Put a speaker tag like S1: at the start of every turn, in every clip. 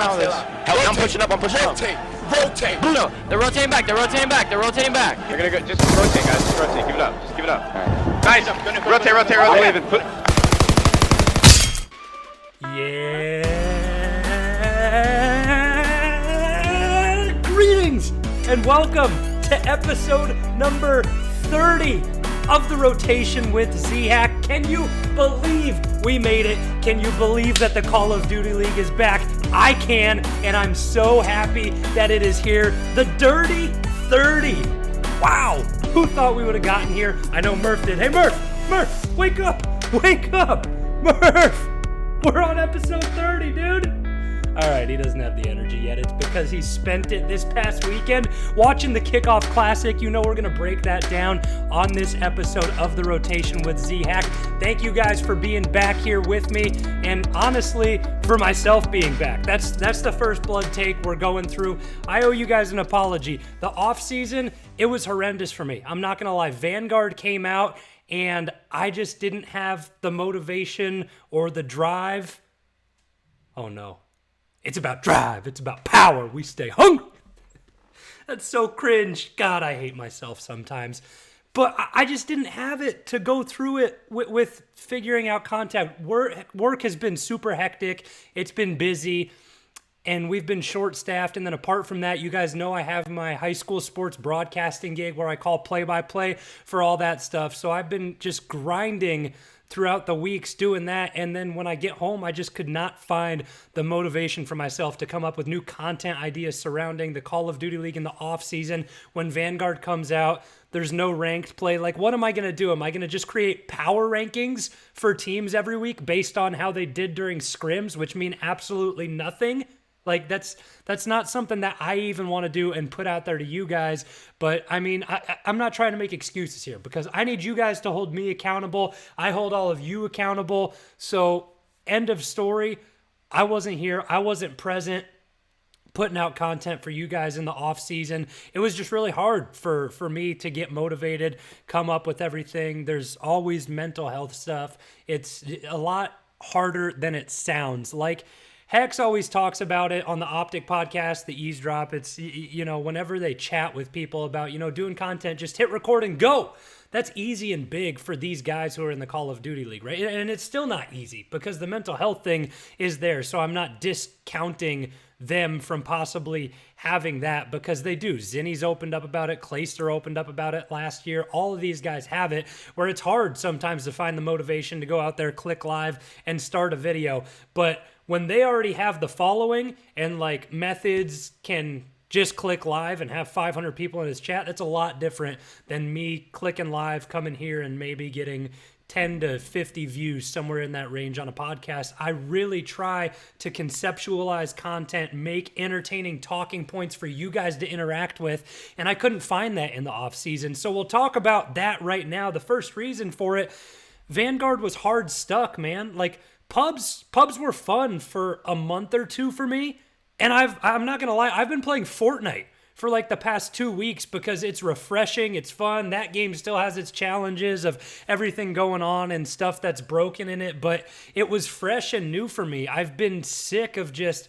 S1: all this.
S2: Help, I'm pushing up.
S1: Rotate.
S3: No, they're rotating back. They're rotating back.
S2: They're gonna go. Just rotate, guys. Just rotate. Give it up. Just give it up.
S1: Right.
S2: Nice. Rotate.
S4: Yeah. Greetings and welcome to episode number 30 of the Rotation with Zhack. Can you believe we made it? Can you believe that the Call of Duty League is back? I can, and I'm so happy that it is here. The Dirty 30. Wow, who thought we would have gotten here? I know Murph did. Hey Murph, wake up, Murph. We're on episode 30, dude. All right, he doesn't have the energy yet. It's because he spent it this past weekend watching the Kickoff Classic. You know we're going to break that down on this episode of The Rotation with Zhack. Thank you guys for being back here with me, and honestly, for myself being back. That's the first blood take we're going through. I owe you guys an apology. The off season, it was horrendous for me. I'm not going to lie. Vanguard came out, and I just didn't have the motivation or the drive. Oh no. It's about drive. It's about power. We stay hungry. That's so cringe. God, I hate myself sometimes. But I just didn't have it to go through it with figuring out content. Work has been super hectic. It's been busy. And we've been short-staffed. And then apart from that, you guys know I have my high school sports broadcasting gig where I call play-by-play for all that stuff. So I've been just grinding throughout the weeks doing that, and then when I get home, I just could not find the motivation for myself to come up with new content ideas surrounding the Call of Duty League in the off season. When Vanguard comes out, there's no ranked play. Like, what am I going to do? Am I going to just create power rankings for teams every week based on how they did during scrims, which mean absolutely nothing? Like, that's not something that I even want to do and put out there to you guys. But, I mean, I'm not trying to make excuses here because I need you guys to hold me accountable. I hold all of you accountable. So, end of story. I wasn't here. I wasn't present putting out content for you guys in the off season. It was just really hard for me to get motivated, come up with everything. There's always mental health stuff. It's a lot harder than it sounds. Like, Hex always talks about it on the Optic podcast, the Eavesdrop. It's, you know, whenever they chat with people about, you know, doing content, just hit record and go. That's easy and big for these guys who are in the Call of Duty League, right? And it's still not easy because the mental health thing is there. So I'm not discounting them from possibly having that because they do. Zinni's opened up about it. Clayster opened up about it last year. All of these guys have it where it's hard sometimes to find the motivation to go out there, click live, and start a video. But when they already have the following and like methods can just click live and have 500 people in his chat, that's a lot different than me clicking live, coming here and maybe getting 10 to 50 views, somewhere in that range on a podcast. I really try to conceptualize content, make entertaining talking points for you guys to interact with, and I couldn't find that in the off season. So we'll talk about that right now. The first reason for it, Vanguard was hard stuck, man. Like, Pubs were fun for a month or two for me, and I'm not gonna lie, I've been playing Fortnite for like the past 2 weeks because it's refreshing, it's fun. That game still has its challenges of everything going on and stuff that's broken in it, but it was fresh and new for me. I've been sick of just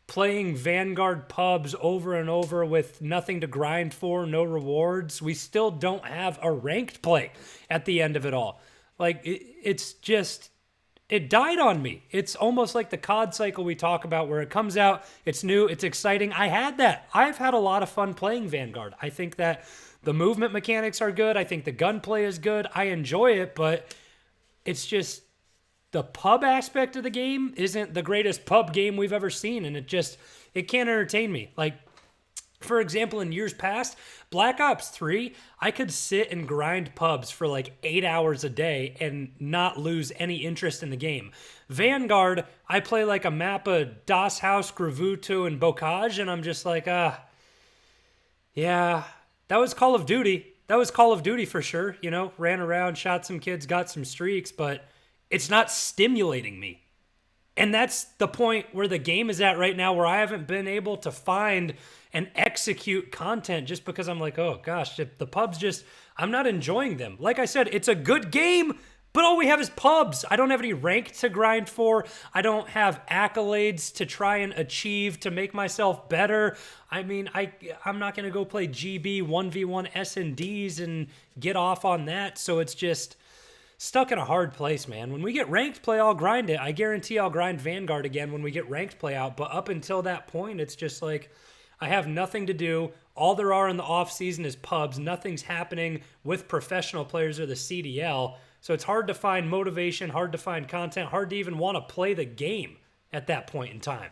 S4: playing Vanguard pubs over and over with nothing to grind for, no rewards. We still don't have a ranked play at the end of it all. Like, it's just... it died on me. It's almost like the COD cycle we talk about where it comes out, it's new, it's exciting. I had that. I've had a lot of fun playing Vanguard. I think that the movement mechanics are good. I think the gunplay is good. I enjoy it, but it's just the pub aspect of the game isn't the greatest pub game we've ever seen, and it can't entertain me. Like, for example, in years past, Black Ops 3, I could sit and grind pubs for like 8 hours a day and not lose any interest in the game. Vanguard, I play like a map of Das Haus, Gravuto, and Bocage, and I'm just like, yeah, that was Call of Duty. That was Call of Duty for sure, you know, ran around, shot some kids, got some streaks, but it's not stimulating me. And that's the point where the game is at right now, where I haven't been able to find and execute content just because I'm like, oh gosh, the pubs just, I'm not enjoying them. Like I said, it's a good game, But all we have is pubs. I don't have any rank to grind for. I don't have accolades to try and achieve to make myself better. I mean, I'm not going to go play GB 1v1 S&Ds and get off on that. So it's just stuck in a hard place, man. When we get ranked play, I'll grind it. I guarantee I'll grind Vanguard again when we get ranked play out. But up until that point, it's just like I have nothing to do. All there are in the off season is pubs. Nothing's happening with professional players or the CDL. So it's hard to find motivation, hard to find content, hard to even want to play the game at that point in time.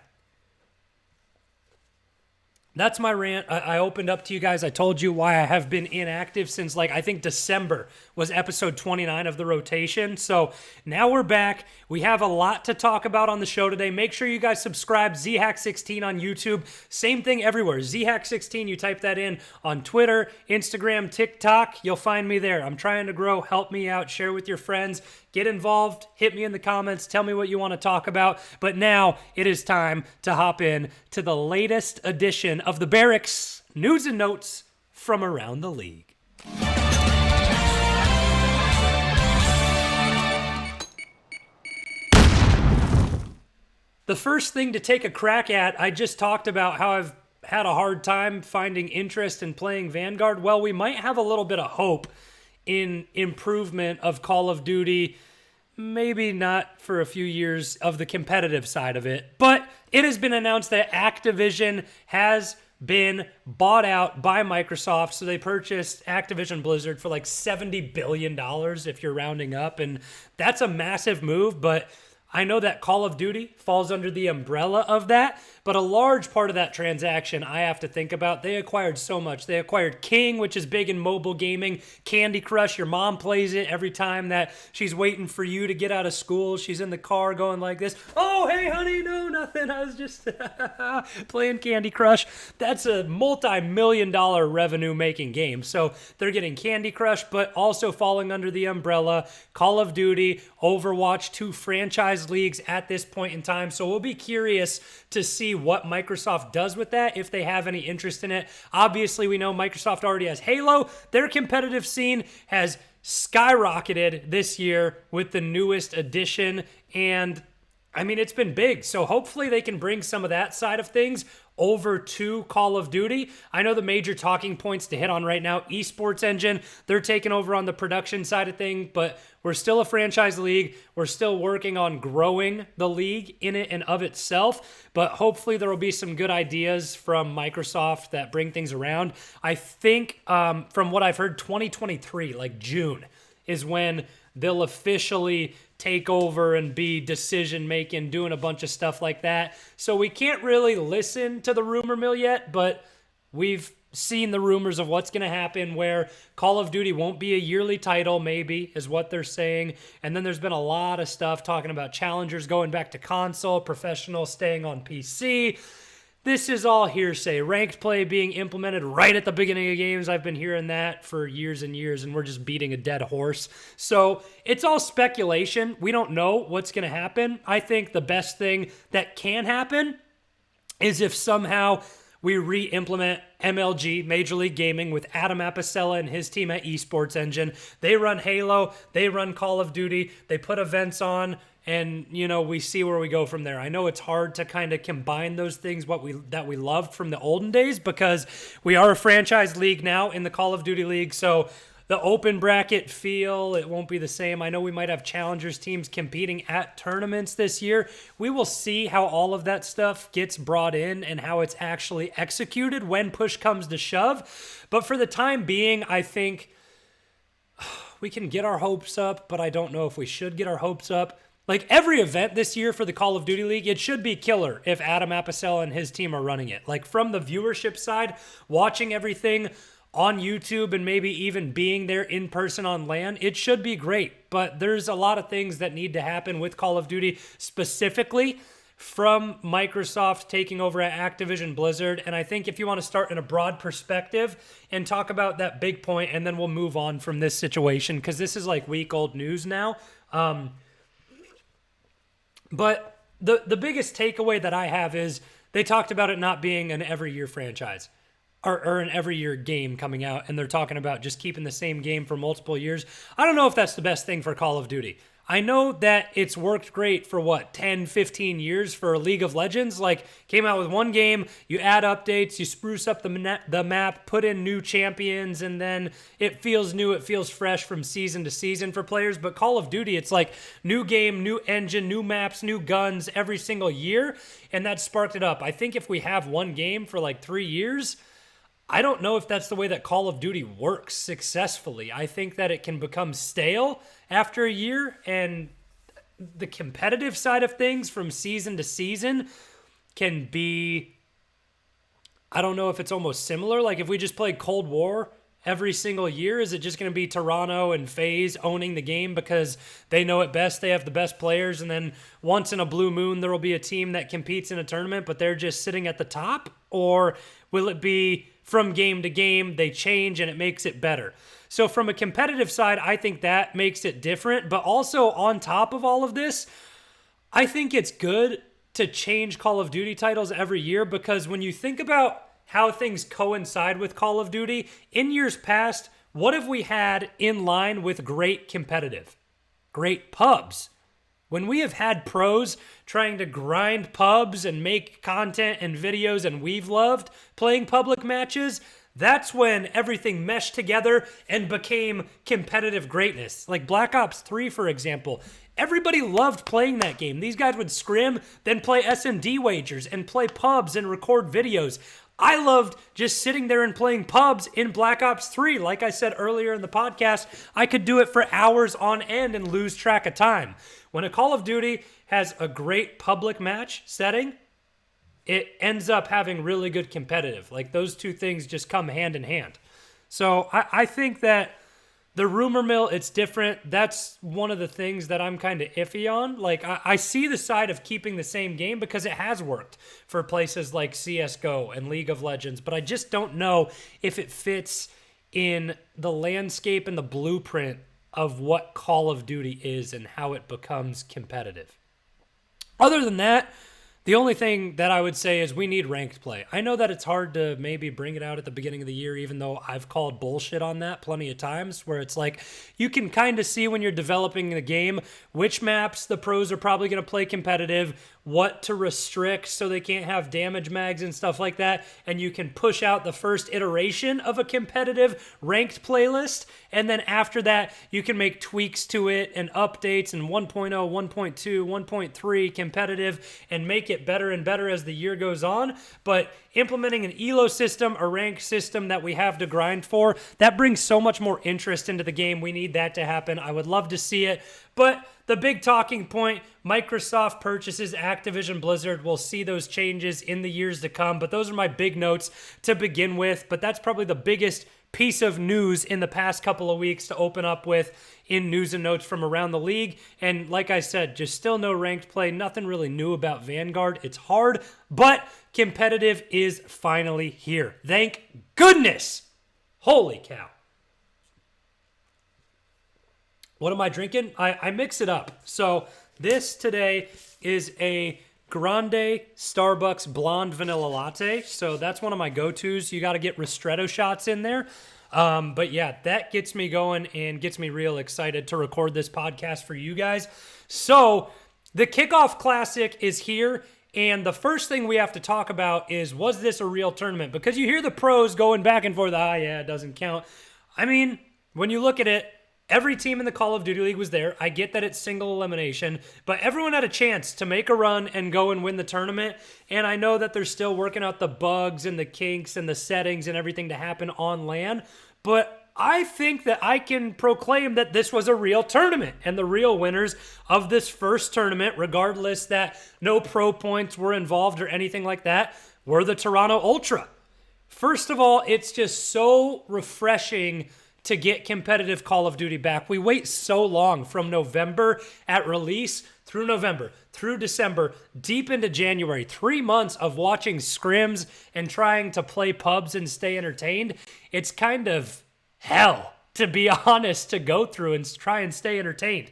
S4: That's my rant. I opened up to you guys. I told you why I have been inactive since, I think December was episode 29 of the rotation. So now we're back. We have a lot to talk about on the show today. Make sure you guys subscribe. Zhack16 on YouTube. Same thing everywhere. Zhack16, you type that in on Twitter, Instagram, TikTok. You'll find me there. I'm trying to grow. Help me out. Share with your friends. Get involved, hit me in the comments, tell me what you want to talk about. But now it is time to hop in to the latest edition of the Barracks News and Notes from around the league. The first thing to take a crack at, I just talked about how I've had a hard time finding interest in playing Vanguard. Well, we might have a little bit of hope in improvement of Call of Duty, maybe not for a few years of the competitive side of it, but it has been announced that Activision has been bought out by Microsoft. So they purchased Activision Blizzard for $70 billion if you're rounding up, and that's a massive move, but I know that Call of Duty falls under the umbrella of that, but a large part of that transaction I have to think about. They acquired so much. They acquired King, which is big in mobile gaming. Candy Crush, your mom plays it every time that she's waiting for you to get out of school. She's in the car going like this. Oh, hey, honey, no, nothing. I was just playing Candy Crush. That's a multi-million-dollar revenue-making game. So they're getting Candy Crush, but also falling under the umbrella Call of Duty, Overwatch, 2 franchise leagues at this point in time. So we'll be curious to see what Microsoft does with that, if they have any interest in it. Obviously, we know Microsoft already has Halo. Their competitive scene has skyrocketed this year with the newest edition, and I mean, it's been big. So hopefully they can bring some of that side of things over to Call of Duty. I know the major talking points to hit on right now, esports engine, they're taking over on the production side of things, but we're still a franchise league. We're still working on growing the league in it and of itself, but hopefully there will be some good ideas from Microsoft that bring things around. I think from what I've heard, 2023, June, is when they'll officially take over and be decision-making, doing a bunch of stuff like that. So we can't really listen to the rumor mill yet, but we've seen the rumors of what's going to happen where Call of Duty won't be a yearly title, maybe, is what they're saying. And then there's been a lot of stuff talking about challengers going back to console, professional staying on PC. This is all hearsay. Ranked play being implemented right at the beginning of games. I've been hearing that for years and years, and we're just beating a dead horse. So it's all speculation. We don't know what's going to happen. I think the best thing that can happen is if somehow we re-implement MLG, Major League Gaming, with Adam Apicella and his team at Esports Engine. They run Halo. They run Call of Duty. They put events on. And, we see where we go from there. I know it's hard to kind of combine those things, that we loved from the olden days, because we are a franchise league now in the Call of Duty League. So the open bracket feel, it won't be the same. I know we might have challengers teams competing at tournaments this year. We will see how all of that stuff gets brought in and how it's actually executed when push comes to shove. But for the time being, I think we can get our hopes up, but I don't know if we should get our hopes up. Every event this year for the Call of Duty League, it should be killer if Adam Apicella and his team are running it. From the viewership side, watching everything on YouTube and maybe even being there in person on LAN, it should be great. But there's a lot of things that need to happen with Call of Duty, specifically from Microsoft taking over at Activision Blizzard. And I think if you want to start in a broad perspective and talk about that big point, and then we'll move on from this situation, because this is week-old news now. But the biggest takeaway that I have is they talked about it not being an every year franchise. or an every year game coming out, and they're talking about just keeping the same game for multiple years. I don't know if that's the best thing for Call of Duty. I know that it's worked great for 10, 15 years for League of Legends. Like, came out with one game, you add updates, you spruce up the map, put in new champions, and then it feels new, it feels fresh from season to season for players. But Call of Duty, it's like new game, new engine, new maps, new guns every single year, and that sparked it up. I think if we have one game for like 3 years, I don't know if that's the way that Call of Duty works successfully. I think that it can become stale after a year, and the competitive side of things from season to season can be, I don't know if it's almost similar. Like if we just play Cold War every single year, is it just going to be Toronto and FaZe owning the game because they know it best, they have the best players, and then once in a blue moon there will be a team that competes in a tournament but they're just sitting at the top? Or will it be from game to game, they change and it makes it better? So from a competitive side, I think that makes it different. But also on top of all of this, I think it's good to change Call of Duty titles every year, because when you think about how things coincide with Call of Duty, in years past, what have we had in line with great competitive? Great pubs. When we have had pros trying to grind pubs and make content and videos, and we've loved playing public matches, that's when everything meshed together and became competitive greatness. Like Black Ops 3, for example. Everybody loved playing that game. These guys would scrim, then play SMD wagers and play pubs and record videos. I loved just sitting there and playing pubs in Black Ops 3. Like I said earlier in the podcast, I could do it for hours on end and lose track of time. When a Call of Duty has a great public match setting, it ends up having really good competitive. Like those two things just come hand in hand. So I think that the rumor mill, it's different. That's one of the things that I'm kind of iffy on. Like I see the side of keeping the same game because it has worked for places like CSGO and League of Legends, but I just don't know if it fits in the landscape and the blueprint of what Call of Duty is and how it becomes competitive. Other than that, the only thing that I would say is we need ranked play. I know that it's hard to maybe bring it out at the beginning of the year, even though I've called bullshit on that plenty of times, where it's like you can kind of see when you're developing the game which maps the pros are probably going to play competitive, what to restrict so they can't have damage mags and stuff like that, and you can push out the first iteration of a competitive ranked playlist, and then after that you can make tweaks to it and updates in 1.0, 1.2, 1.3 competitive and make it better and better as the year goes on. But implementing an elo system, a rank system that we have to grind for, that brings so much more interest into the game. We need that to happen. I would love to see it. But the big talking point, Microsoft purchases Activision Blizzard. We'll see those changes in the years to come. But those are my big notes to begin with. But that's probably the biggest piece of news in the past couple of weeks to open up with in news and notes from around the league. And like I said, just still no ranked play. Nothing really new about Vanguard. It's hard, but competitive is finally here. Thank goodness. Holy cow. What am I drinking? I mix it up. So this today is a Grande Starbucks Blonde Vanilla Latte. So that's one of my go-tos. You got to get ristretto shots in there. But yeah, that gets me going and gets me real excited to record this podcast for you guys. So the Kickoff Classic is here. And the first thing we have to talk about is, was this a real tournament? Because you hear the pros going back and forth, yeah, it doesn't count. I mean, when you look at it, every team in the Call of Duty League was there. I get that it's single elimination, but everyone had a chance to make a run and go and win the tournament. And I know that they're still working out the bugs and the kinks and the settings and everything to happen on LAN, but I think that I can proclaim that this was a real tournament, and the real winners of this first tournament, regardless that no pro points were involved or anything like that, were the Toronto Ultra. First of all, it's just so refreshing to get competitive Call of Duty back. We wait so long from November at release through November, through December, deep into January, 3 months of watching scrims and trying to play pubs and stay entertained. It's kind of hell, to be honest, to go through and try and stay entertained.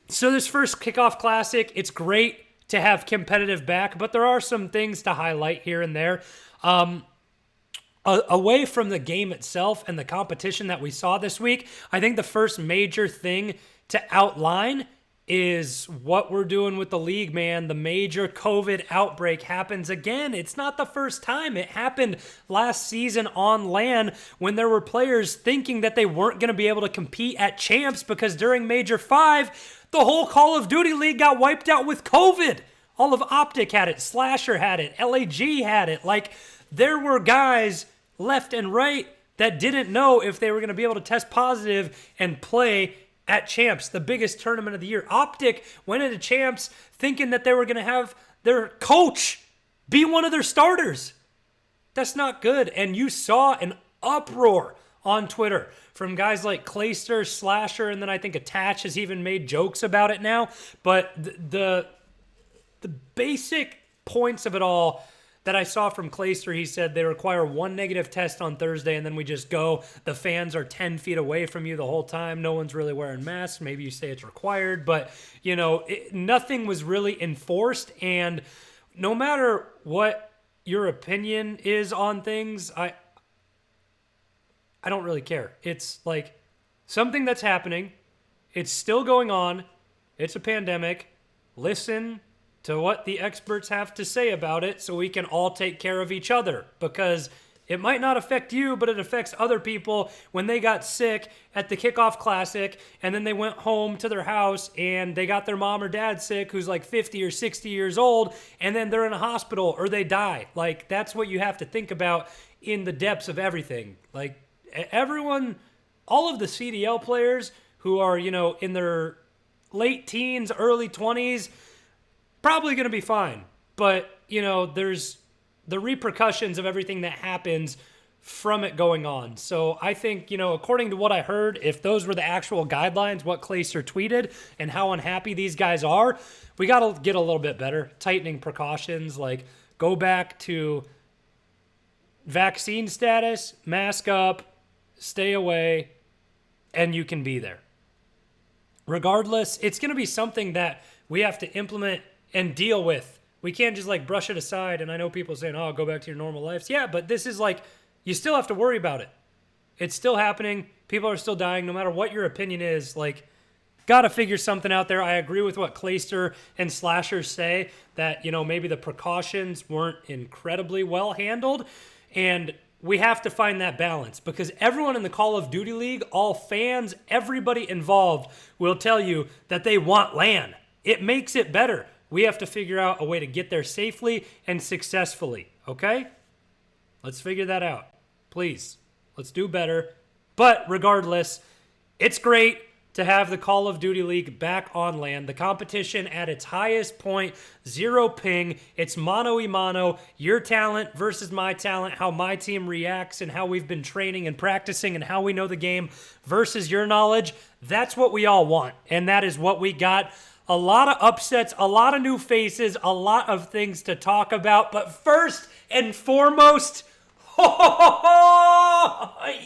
S4: So this first Kickoff Classic, it's great to have competitive back, but there are some things to highlight here and there. away from the game itself and the competition that we saw this week, I think the first major thing to outline is what we're doing with the league, man. The major COVID outbreak happens again. It's not the first time. It happened last season on LAN when there were players thinking that they weren't going to be able to compete at champs because during Major 5, the whole Call of Duty League got wiped out with COVID. All of Optic had it. Slasher had it. LAG had it. Like, there were guys left and right that didn't know if they were going to be able to test positive and play at champs, the biggest tournament of the year. Optic went into champs thinking that they were going to have their coach be one of their starters. That's not good. And you saw an uproar on Twitter from guys like Clayster, Slasher, and then I think Attach has even made jokes about it now. But the basic points of it all that I saw from Clayster, he said they require one negative test on Thursday and then we just go. The fans are 10 feet away from you the whole time. No one's really wearing masks. Maybe you say it's required, but nothing was really enforced. And no matter what your opinion is on things, I don't really care. It's like something that's happening. It's still going on. It's a pandemic. Listen to what the experts have to say about it so we can all take care of each other, because it might not affect you, but it affects other people when they got sick at the Kickoff Classic and then they went home to their house and they got their mom or dad sick who's like 50 or 60 years old and then they're in a hospital or they die. Like, that's what you have to think about in the depths of everything. Like, everyone, all of the CDL players who are, in their late teens, early 20s, probably going to be fine. But, there's the repercussions of everything that happens from it going on. So I think, according to what I heard, if those were the actual guidelines, what Clayster tweeted and how unhappy these guys are, we got to get a little bit better. Tightening precautions, like go back to vaccine status, mask up, stay away, and you can be there. Regardless, it's going to be something that we have to implement and deal with. We can't just brush it aside. And I know people saying, oh, go back to your normal lives. Yeah, but this is you still have to worry about it. It's still happening. People are still dying. No matter what your opinion is, got to figure something out there. I agree with what Clayster and Slasher say that, maybe the precautions weren't incredibly well handled. And we have to find that balance because everyone in the Call of Duty League, all fans, everybody involved will tell you that they want LAN. It makes it better. We have to figure out a way to get there safely and successfully, okay? Let's figure that out. Please, let's do better. But regardless, it's great to have the Call of Duty League back on LAN. The competition at its highest point, 0 ping. It's mano-a-mano, your talent versus my talent, how my team reacts and how we've been training and practicing and how we know the game versus your knowledge. That's what we all want, and that is what we got. A lot of upsets, a lot of new faces, a lot of things to talk about. But first and foremost,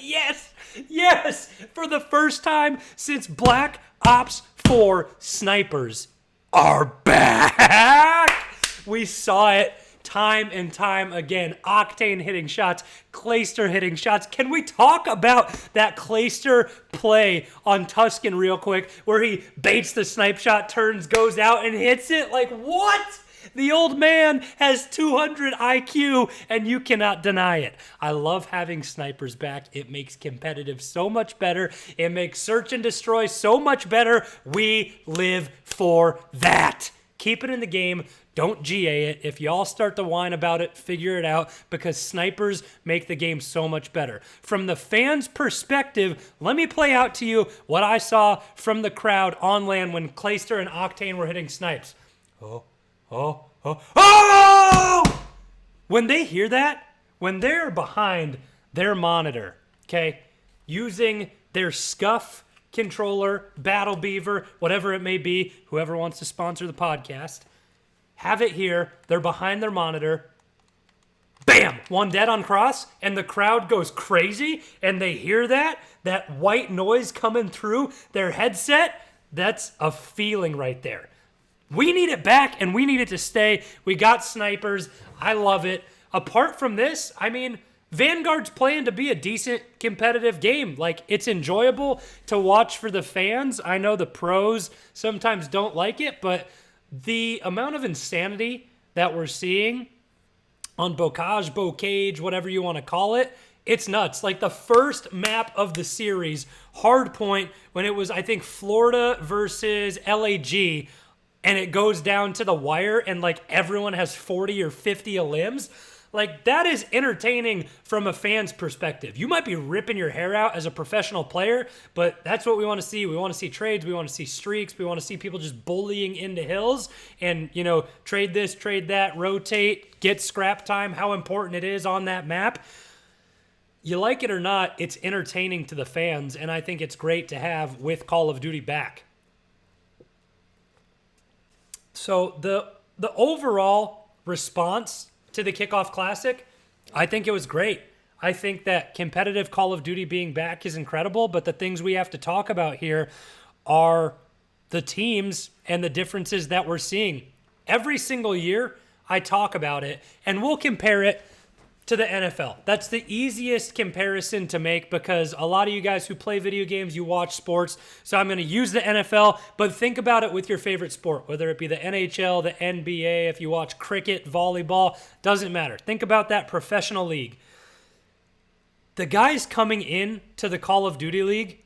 S4: yes, for the first time since Black Ops 4, snipers are back. We saw it time and time again. Octane hitting shots, Clayster hitting shots. Can we talk about that Clayster play on Tuscan real quick where he baits the snipe shot, turns, goes out, and hits it? What? The old man has 200 IQ, and you cannot deny it. I love having snipers back. It makes competitive so much better. It makes search and destroy so much better. We live for that. Keep it in the game. Don't GA it. If y'all start to whine about it, figure it out because snipers make the game so much better. From the fans' perspective, let me play out to you what I saw from the crowd on LAN when Clayster and Octane were hitting snipes. Oh! When they hear that, when they're behind their monitor, okay, using their Scuff controller, Battle Beaver, whatever it may be, whoever wants to sponsor the podcast, have it here, they're behind their monitor, bam, one dead on cross, and the crowd goes crazy, and they hear that white noise coming through their headset. That's a feeling right there. We need it back, and we need it to stay. We got snipers. I love it. Apart from this, Vanguard's playing to be a decent competitive game. Like, it's enjoyable to watch for the fans. I know the pros sometimes don't like it, but the amount of insanity that we're seeing on Bocage, whatever you want to call it, it's nuts. Like the first map of the series, Hardpoint, when it was, I think, Florida versus LAG, and it goes down to the wire and like everyone has 40 or 50 limbs. Like, that is entertaining from a fan's perspective. You might be ripping your hair out as a professional player, but that's what we want to see. We want to see trades. We want to see streaks. We want to see people just bullying into hills and, you know, trade this, trade that, rotate, get scrap time, how important it is on that map. You like it or not, it's entertaining to the fans, and I think it's great to have with Call of Duty back. So the overall response to the Kickoff Classic, I think it was great. I think that competitive Call of Duty being back is incredible, but the things we have to talk about here are the teams and the differences that we're seeing. Every single year, I talk about it, and we'll compare it to the NFL. That's the easiest comparison to make because a lot of you guys who play video games, you watch sports. So I'm going to use the NFL, but think about it with your favorite sport, whether it be the NHL, the NBA, if you watch cricket, volleyball, doesn't matter. Think about that professional league. The guys coming in to the Call of Duty League,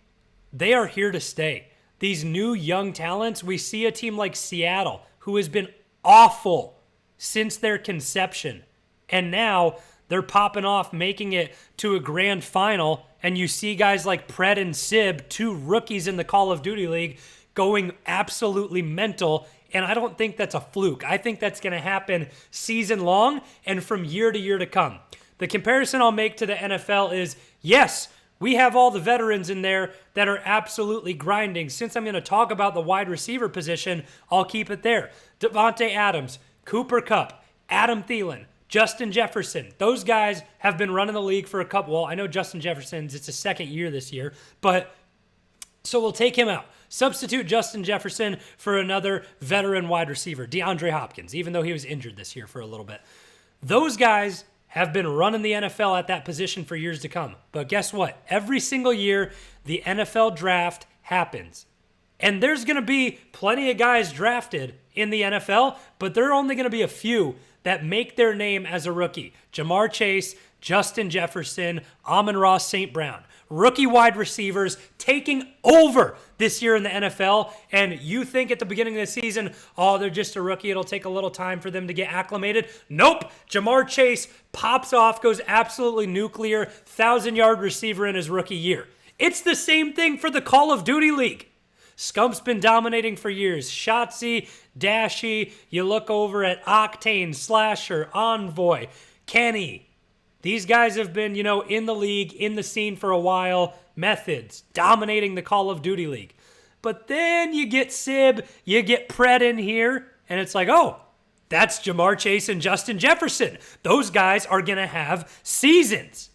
S4: they are here to stay. These new young talents, we see a team like Seattle, who has been awful since their conception. And now they're popping off, making it to a grand final, and you see guys like Pred and Sib, two rookies in the Call of Duty League, going absolutely mental, and I don't think that's a fluke. I think that's going to happen season long and from year to year to come. The comparison I'll make to the NFL is, yes, we have all the veterans in there that are absolutely grinding. Since I'm going to talk about the wide receiver position, I'll keep it there. Devontae Adams, Cooper Kupp, Adam Thielen, Justin Jefferson, those guys have been running the league for a couple. Well, I know Justin Jefferson's, it's his second year this year, but so we'll take him out. Substitute Justin Jefferson for another veteran wide receiver, DeAndre Hopkins, even though he was injured this year for a little bit. Those guys have been running the NFL at that position for years to come. But guess what? Every single year, the NFL draft happens. And there's going to be plenty of guys drafted in the NFL, but there are only going to be a few that make their name as a rookie. Jamar Chase, Justin Jefferson, Amon-Ra St. Brown. Rookie wide receivers taking over this year in the NFL. And you think at the beginning of the season, oh, they're just a rookie. It'll take a little time for them to get acclimated. Nope. Jamar Chase pops off, goes absolutely nuclear, 1,000-yard receiver in his rookie year. It's the same thing for the Call of Duty League. Scump's been dominating for years. Shotzi, Dashy, you look over at Octane, Slasher, Envoy, Kenny. These guys have been, in the league, in the scene for a while. Methods, dominating the Call of Duty League. But then you get Sib, you get Pred in here, and it's like, oh, that's Jamar Chase and Justin Jefferson. Those guys are going to have seasons.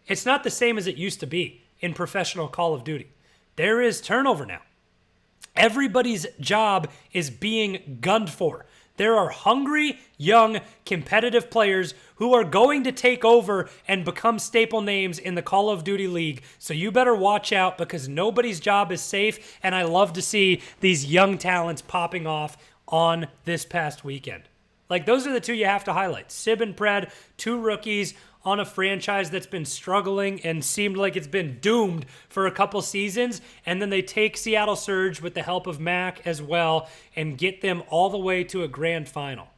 S4: It's not the same as it used to be in professional Call of Duty. There is turnover now. Everybody's job is being gunned for. There are hungry, young, competitive players who are going to take over and become staple names in the Call of Duty League. So you better watch out because nobody's job is safe, and I love to see these young talents popping off on this past weekend. Like, those are the two you have to highlight. Sib and Pred, two rookies on a franchise that's been struggling and seemed like it's been doomed for a couple seasons. And then they take Seattle Surge with the help of Mac as well and get them all the way to a grand final.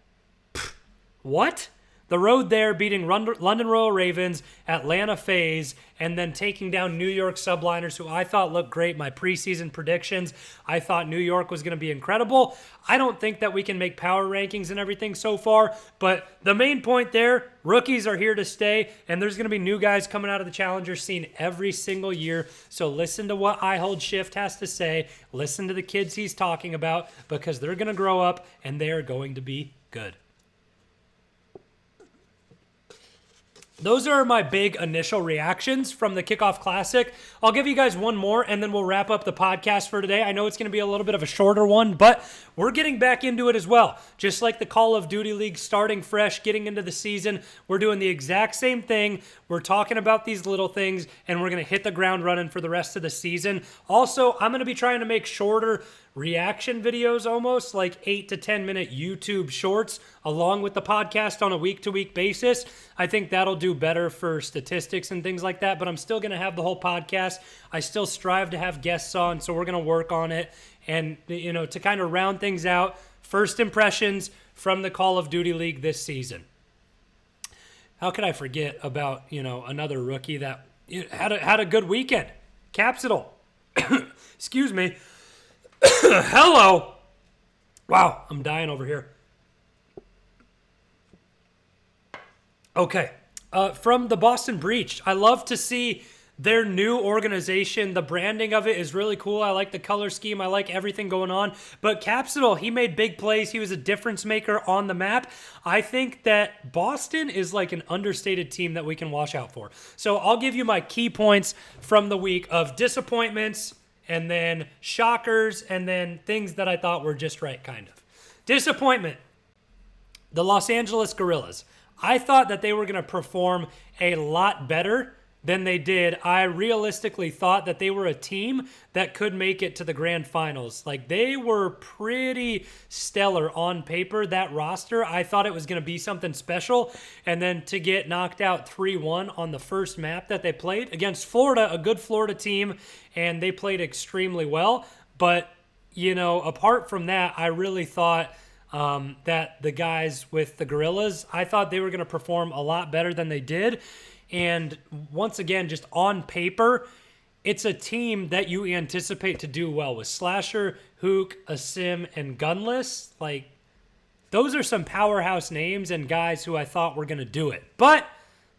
S4: What? The road there, beating London Royal Ravens, Atlanta FaZe, and then taking down New York Subliners, who I thought looked great. My preseason predictions, I thought New York was going to be incredible. I don't think that we can make power rankings and everything so far, but the main point there, rookies are here to stay, and there's going to be new guys coming out of the Challenger scene every single year. So listen to what I Hold Shift has to say. Listen to the kids he's talking about, because they're going to grow up, and they are going to be good. those are my big initial reactions from the Kickoff Classic. I'll give you guys one more, and then we'll wrap up the podcast for today. I know it's going to be a little bit of a shorter one, but we're getting back into it as well. Just like the Call of Duty League starting fresh, getting into the season, we're doing the exact same thing. We're talking about these little things, and we're going to hit the ground running for the rest of the season. Also, I'm going to be trying to make shorter reaction videos, almost like 8 to 10 minute YouTube shorts along with the podcast on a week-to-week basis. I think that'll do better for statistics and things like that, but I'm still going to have the whole podcast. I still strive to have guests on, so we're going to work on it. And, you know, to kind of round things out, first impressions from the Call of Duty League this season. How could I forget about, you know, another rookie that had a good weekend? Capsital. Excuse me. Hello. Wow, I'm dying over here. Okay. From the Boston Breach, I love to see their new organization. The branding of it is really cool. I like the color scheme. I like everything going on. But Capsital, he made big plays. He was a difference maker on the map. I think that Boston is like an understated team that we can watch out for. So I'll give you my key points from the week of disappointments, and then shockers, and then things that I thought were just right, kind of. Disappointment. The Los Angeles Guerrillas. I thought that they were going to perform a lot better than they did. I realistically thought that they were a team that could make it to the grand finals. Like, they were pretty stellar on paper, that roster. I thought it was going to be something special. And then to get knocked out 3-1 on the first map that they played against Florida, a good Florida team, and they played extremely well. But, you know, apart from that, I really thought that the guys with the Guerrillas, I thought they were going to perform a lot better than they did. And once again, just on paper, it's a team that you anticipate to do well with Slasher, Hook, Asim, and Gunless. Like, those are some powerhouse names and guys who I thought were going to do it. But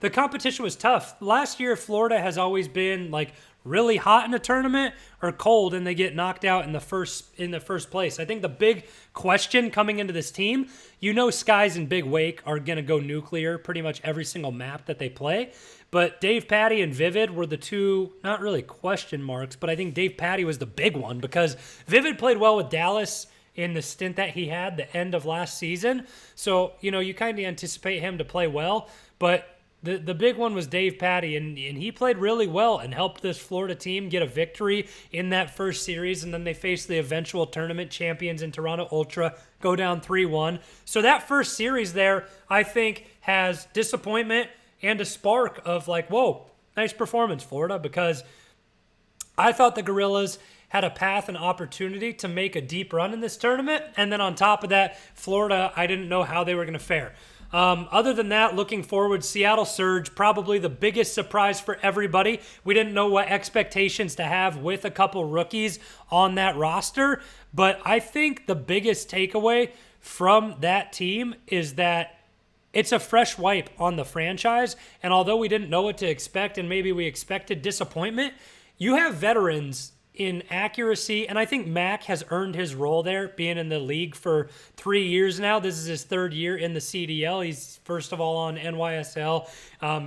S4: the competition was tough. Last year, Florida has always been like really hot in a tournament or cold, and they get knocked out in the first place. I think the big question coming into this team, you know, Skies and Big Wake are going to go nuclear pretty much every single map that they play. But Dave Patty and Vivid were the two, not really question marks, but I think Dave Patty was the big one because Vivid played well with Dallas in the stint that he had the end of last season. So, you know, you kind of anticipate him to play well, but the big one was Dave Patty, and he played really well and helped this Florida team get a victory in that first series, and then they faced the eventual tournament champions in Toronto Ultra, go down 3-1. So that first series there, I think, has disappointment and a spark of like, whoa, nice performance, Florida, because I thought the Guerrillas had a path and opportunity to make a deep run in this tournament, and then on top of that, Florida, I didn't know how they were going to fare. Other than that, looking forward, Seattle Surge, probably the biggest surprise for everybody. We didn't know what expectations to have with a couple rookies on that roster, but I think the biggest takeaway from that team is that it's a fresh wipe on the franchise, and although we didn't know what to expect and maybe we expected disappointment, you have veterans in accuracy, and I think Mac has earned his role there, being in the league for 3 years now. This is his third year in the CDL. He's first of all on NYSL,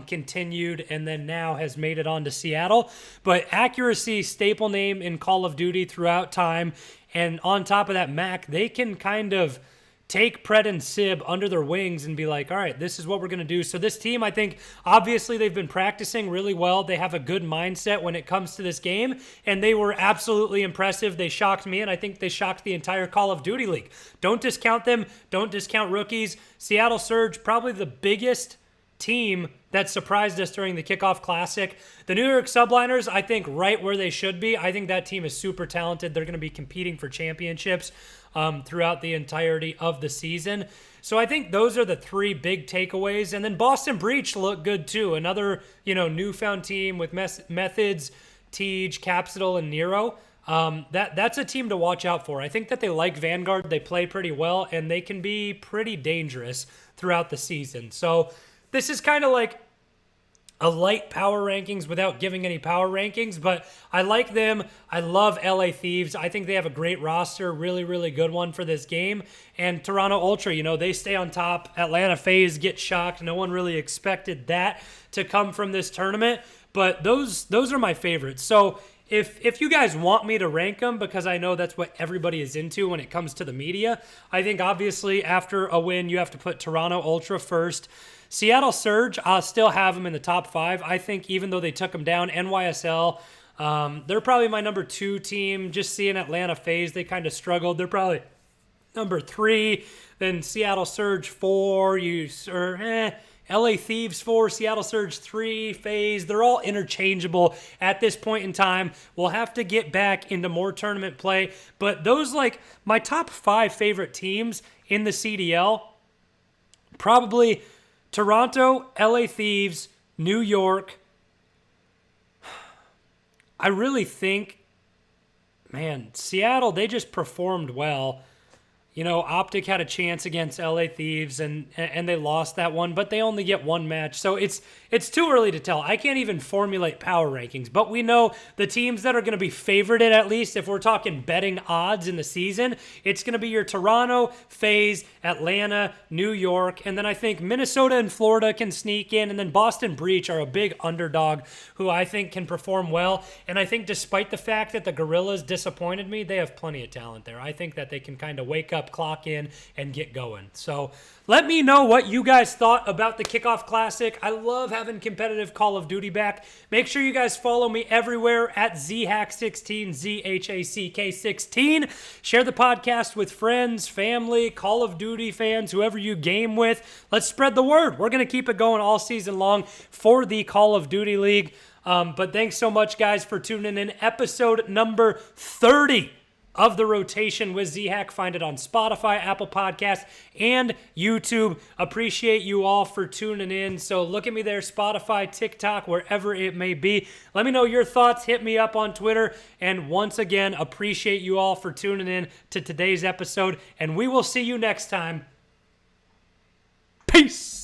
S4: continued, and then now has made it on to Seattle. But accuracy, staple name in Call of Duty throughout time, and on top of that, Mac, they can kind of take Pred and Sib under their wings and be like, all right, this is what we're going to do. So this team, I think, obviously they've been practicing really well. They have a good mindset when it comes to this game, and they were absolutely impressive. They shocked me, and I think they shocked the entire Call of Duty League. Don't discount them. Don't discount rookies. Seattle Surge, probably the biggest team that surprised us during the Kickoff Classic. The New York Subliners, I think, right where they should be. I think that team is super talented. They're going to be competing for championships throughout the entirety of the season. So I think those are the three big takeaways. And then Boston Breach looked good too. Another, newfound team with Methods, Tej, Capsital, and Nero. That's a team to watch out for. I think that they like Vanguard. They play pretty well, and they can be pretty dangerous throughout the season. So this is kind of like a light power rankings without giving any power rankings, but I like them. I love LA Thieves. I think they have a great roster, really, really good one for this game. And Toronto Ultra, they stay on top. Atlanta FaZe get shocked. No one really expected that to come from this tournament, but those are my favorites. So if you guys want me to rank them, because I know that's what everybody is into when it comes to the media, I think obviously after a win, you have to put Toronto Ultra first. Seattle Surge, I'll still have them in the top 5. I think even though they took them down, NYSL, they're probably my number 2 team. Just seeing Atlanta FaZe, they kind of struggled. They're probably number 3. Then Seattle Surge 4. LA Thieves 4, Seattle Surge 3, FaZe. They're all interchangeable at this point in time. We'll have to get back into more tournament play. But those, my top 5 favorite teams in the CDL, probably Toronto, LA Thieves, New York. I really think, Seattle, they just performed well. Optic had a chance against LA Thieves and they lost that one, but they only get one match. So it's too early to tell. I can't even formulate power rankings, but we know the teams that are going to be favorited, at least if we're talking betting odds in the season, it's going to be your Toronto, FaZe, Atlanta, New York, and then I think Minnesota and Florida can sneak in, and then Boston Breach are a big underdog who I think can perform well. And I think despite the fact that the Gorillas disappointed me, they have plenty of talent there. I think that they can kind of wake up, clock in, and get going. So let me know what you guys thought about the Kickoff Classic. I love having competitive Call of Duty back. Make sure you guys follow me everywhere at Zhack16, ZHACK16. Share the podcast with friends, family, Call of Duty fans, whoever you game with. Let's spread the word. We're going to keep it going all season long for the Call of Duty League. But thanks so much, guys, for tuning in. Episode number 30 of The Rotation with Zhack. Find it on Spotify, Apple Podcasts, and YouTube. Appreciate you all for tuning in. So look at me there, Spotify, TikTok, wherever it may be. Let me know your thoughts. Hit me up on Twitter. And once again, appreciate you all for tuning in to today's episode. And we will see you next time. Peace.